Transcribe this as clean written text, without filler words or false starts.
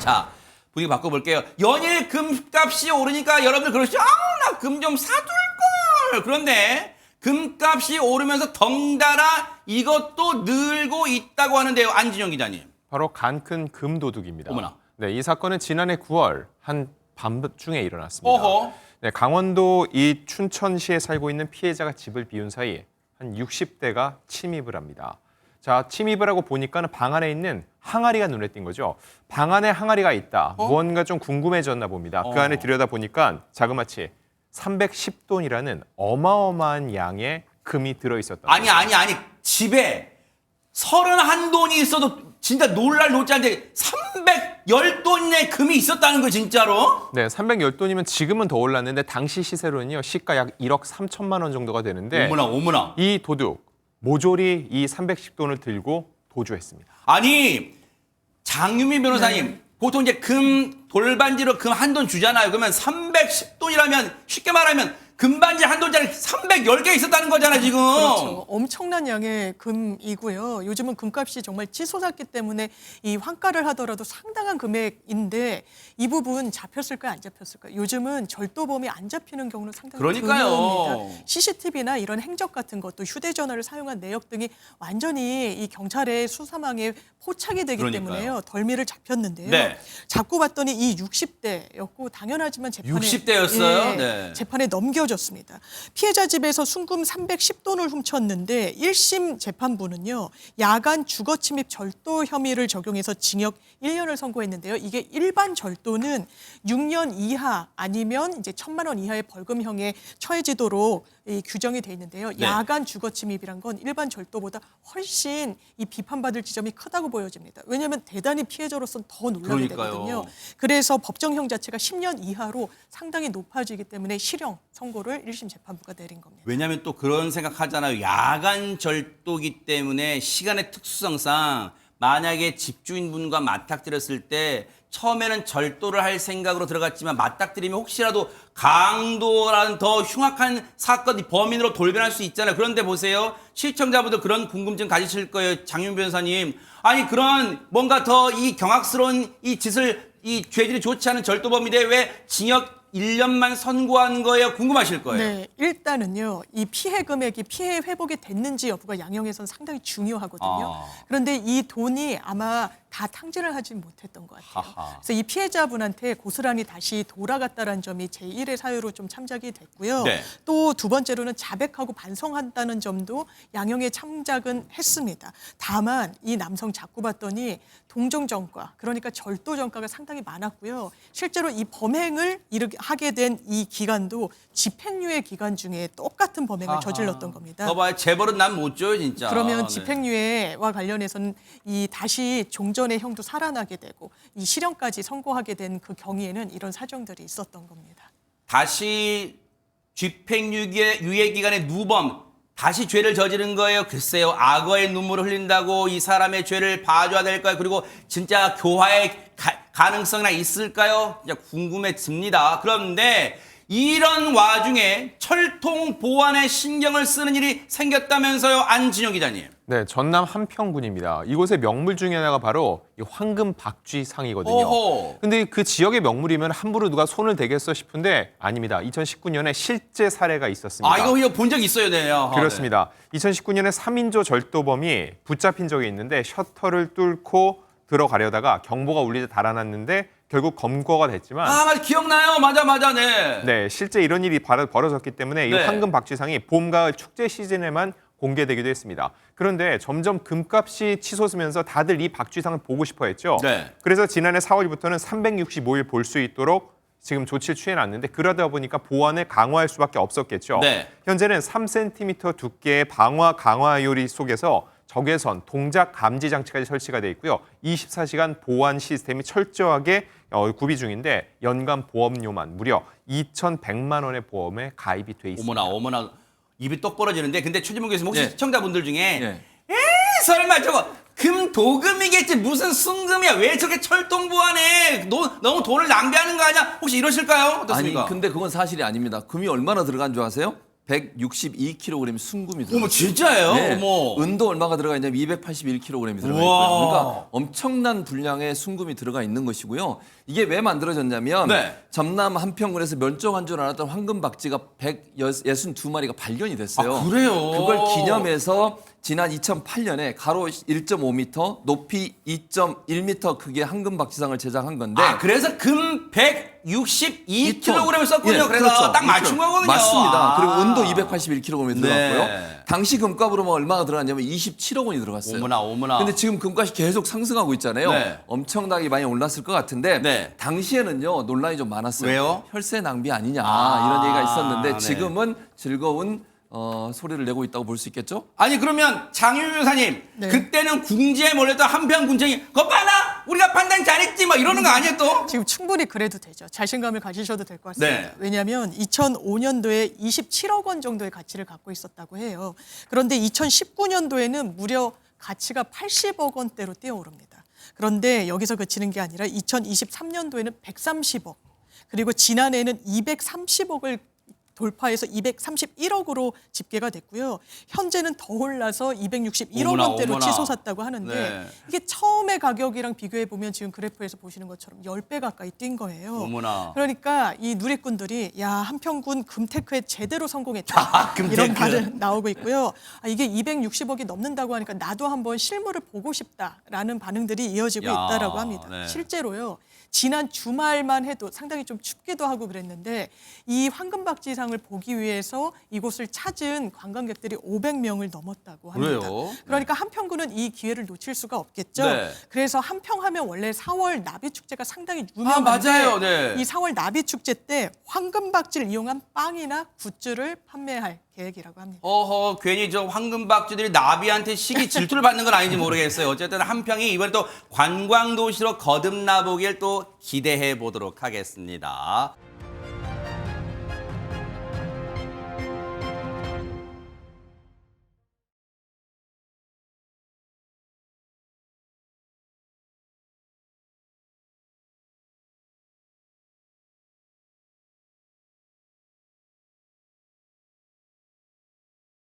자, 분위기 바꿔볼게요. 연일 금값이 오르니까 여러분들 그러시죠? 나 금 좀 사둘걸. 그런데 금값이 오르면서 덩달아 이것도 늘고 있다고 하는데요. 안진영 기자님. 바로 간큰 금도둑입니다. 어머나. 네, 이 사건은 지난해 9월 한 밤중에 일어났습니다. 어허. 네, 강원도 이 춘천시에 살고 있는 피해자가 집을 비운 사이 한 60대가 침입을 합니다. 자, 침입을 하고 보니까는 방 안에 있는 항아리가 눈에 띈 거죠. 방 안에 항아리가 있다. 무언가 좀 궁금해졌나 봅니다. 그 안에 들여다 보니까 자그마치 310돈이라는 어마어마한 양의 금이 들어있었다. 아니. 집에 31돈이 있어도 진짜 놀랄 노짜인데 310돈의 금이 있었다는 거 진짜로? 네, 310돈이면 지금은 더 올랐는데 당시 시세로는요. 시가 약 1억 3천만 원 정도가 되는데 어머나. 이 도둑 모조리 이 310돈을 들고 도주했습니다. 아니, 장유민 변호사님. 보통 이제 금 돌반지로 금 한 돈 주잖아요. 그러면 310돈이라면 쉽게 말하면 금반지 한 돈짜리 310개 있었다는 거잖아, 지금. 그렇죠. 엄청난 양의 금이고요. 요즘은 금값이 정말 치솟았기 때문에 이 환가를 하더라도 상당한 금액인데 이 부분 잡혔을까요, 안 잡혔을까요? 요즘은 절도범이 안 잡히는 경우는 상당히 그러니까요. 드뭅니다. CCTV나 이런 행적 같은 것도 휴대전화를 사용한 내역 등이 완전히 이 경찰의 수사망에 포착이 되기 그러니까요. 때문에요. 덜미를 잡혔는데요. 네. 잡고 봤더니 이 60대였고 당연하지만 재판에 60대였어요? 네. 재판에 넘겨졌습니다. 피해자 집에서 순금 310돈을 훔쳤는데 1심 재판부는요. 야간 주거 침입 절도 혐의를 적용해서 징역 1년을 선고했는데요. 이게 일반 절도는 6년 이하 아니면 이제 1,000만 원 이하의 벌금형에 처해지도록 이 규정이 돼 있는데요. 네. 야간 주거 침입이란 건 일반 절도보다 훨씬 이 비판받을 지점이 크다고 보여집니다. 왜냐하면 대단히 피해자로서는 더 놀라게 그러니까요. 되거든요. 그래서 법정형 자체가 10년 이하로 상당히 높아지기 때문에 실형 선고를 1심 재판부가 내린 겁니다. 왜냐하면 또 그런 생각하잖아요. 야간 절도기 때문에 시간의 특수성상 만약에 집주인분과 맞닥뜨렸을 때 처음에는 절도를 할 생각으로 들어갔지만 맞닥뜨리면 혹시라도 강도라는 더 흉악한 사건 범인으로 돌변할 수 있잖아요. 그런데 보세요. 시청자분들 그런 궁금증 가지실 거예요. 장윤 변호사님. 아니 그런 뭔가 더 이 경악스러운 이 짓을 이 죄질이 좋지 않은 절도범인데 왜 징역 1년만 선고한 거예요? 궁금하실 거예요. 네, 일단은요. 이 피해 금액이 피해 회복이 됐는지 여부가 양형에서는 상당히 중요하거든요. 그런데 이 돈이 아마 다 탕진을 하지 못했던 것 같아요. 그래서 이 피해자분한테 고스란히 다시 돌아갔다는 점이 제1의 사유로 좀 참작이 됐고요. 네. 또 두 번째로는 자백하고 반성한다는 점도 양형에 참작은 했습니다. 다만 이 남성 자꾸 봤더니 동종 전과, 그러니까 절도 전과가 상당히 많았고요. 실제로 이 범행을 하게 된 이 기간도 집행유예 기간 중에 똑같은 범행을 저질렀던 겁니다. 더 봐요. 재벌은 난 못 줘요, 진짜. 그러면 네. 집행유예와 관련해서는 이 다시 종전의 형도 살아나게 되고 이 실형까지 선고하게 된 그 경위에는 이런 사정들이 있었던 겁니다. 다시 집행유예 기간에 누범 다시 죄를 저지른 거예요. 글쎄요. 악어의 눈물을 흘린다고 이 사람의 죄를 봐줘야 될까요? 그리고 진짜 교화의 가능성이나 있을까요? 진짜 궁금해집니다. 그런데 이런 와중에 철통 보안에 신경을 쓰는 일이 생겼다면서요. 안진영 기자님. 네, 전남 한평군입니다. 이곳의 명물 중에 하나가 바로 이 황금 박쥐상이거든요. 오호. 근데 그 지역의 명물이면 함부로 누가 손을 대겠어 싶은데 아닙니다. 2019년에 실제 사례가 있었습니다. 아, 이거 본 적 있어요, 네. 그렇습니다. 2019년에 3인조 절도범이 붙잡힌 적이 있는데 셔터를 뚫고 들어가려다가 경보가 울리자 달아났는데 결국 검거가 됐지만 맞아. 기억나요. 맞아. 네. 네, 실제 이런 일이 벌어졌기 때문에 이 네. 황금 박쥐상이 봄, 가을 축제 시즌에만 공개되기도 했습니다. 그런데 점점 금값이 치솟으면서 다들 이 박쥐상을 보고 싶어 했죠. 네. 그래서 지난해 4월부터는 365일 볼 수 있도록 지금 조치를 취해놨는데 그러다 보니까 보안을 강화할 수밖에 없었겠죠. 네. 현재는 3cm 두께의 강화 요리 속에서 적외선, 동작 감지 장치까지 설치가 돼 있고요. 24시간 보안 시스템이 철저하게 구비 중인데 연간 보험료만 무려 2,100만 원의 보험에 가입이 돼 있습니다. 어머나. 입이 똑 벌어지는데 근데 최진문 교수님 혹시 네. 시청자분들 중에 네. 설마 저거 금도금이겠지 무슨 순금이야 왜 저렇게 철통 보안해 너무 돈을 낭비하는 거 아니야 혹시 이러실까요? 어떻습니까? 아니 근데 그건 사실이 아닙니다. 금이 얼마나 들어간 줄 아세요? 162kg이 순금이 들어가 어머 있어요. 진짜예요? 네. 어머. 은도 얼마가 들어가 있냐면 281kg이 들어가 우와. 있고요. 그러니까 엄청난 분량의 순금이 들어가 있는 것이고요. 이게 왜 만들어졌냐면 네. 전남 한평군에서 멸종한 줄 알았던 황금박쥐가 162마리가 발견이 됐어요. 아, 그래요? 그걸 기념해서 지난 2008년에 가로 1.5m, 높이 2.1m 크기의 황금박쥐상을 제작한 건데 아 그래서 금 162kg을 썼군요. 예, 그래서 그렇죠. 딱 맞춘 그렇죠. 거거든요. 맞습니다. 아. 그리고 은도 281kg이 들어갔고요. 네. 당시 금값으로만 얼마가 들어갔냐면 27억 원이 들어갔어요. 어머나 어머나. 근데 지금 금값이 계속 상승하고 있잖아요. 네. 엄청나게 많이 올랐을 것 같은데 네. 당시에는요 논란이 좀 많았어요. 왜요? 혈세 낭비 아니냐 아, 이런 얘기가 있었는데 네. 지금은 즐거운 소리를 내고 있다고 볼 수 있겠죠? 아니 그러면 장유 변호사님 네. 그때는 궁지에 몰렸던 한평 군청이 거 봐라 우리가 판단 잘했지 막 이러는 거 아니에요 또? 지금 충분히 그래도 되죠. 자신감을 가지셔도 될 것 같습니다. 네. 왜냐하면 2005년도에 27억 원 정도의 가치를 갖고 있었다고 해요. 그런데 2019년도에는 무려 가치가 80억 원대로 뛰어오릅니다. 그런데 여기서 그치는 게 아니라 2023년도에는 130억, 그리고 지난해에는 230억을 돌파해서 231억으로 집계가 됐고요. 현재는 더 올라서 261억 어머나, 원대로 어머나. 치솟았다고 하는데 네. 이게 처음의 가격이랑 비교해 보면 지금 그래프에서 보시는 것처럼 10배 가까이 뛴 거예요. 어머나. 그러니까 이 누리꾼들이 야 한평군 금테크에 제대로 성공했다. 금테크. 이런 말을 나오고 있고요. 아, 이게 260억이 넘는다고 하니까 나도 한번 실물을 보고 싶다라는 반응들이 이어지고 야, 있다라고 합니다. 네. 실제로요. 지난 주말만 해도 상당히 좀 춥기도 하고 그랬는데 이 황금박쥐상을 보기 위해서 이곳을 찾은 관광객들이 500명을 넘었다고 합니다. 그래요? 그러니까 한평군은 이 기회를 놓칠 수가 없겠죠. 네. 그래서 한평하면 원래 4월 나비축제가 상당히 아 유명한데 맞아요. 네. 이 4월 나비축제 때 황금박쥐를 이용한 빵이나 굿즈를 판매할 계획이라고 합니다. 어허 괜히 저 황금박쥐들이 나비한테 시기 질투를 받는 건 아닌지 모르겠어요. 어쨌든 한평이 이번에 또 관광도시로 거듭나 보길 또 기대해 보도록 하겠습니다.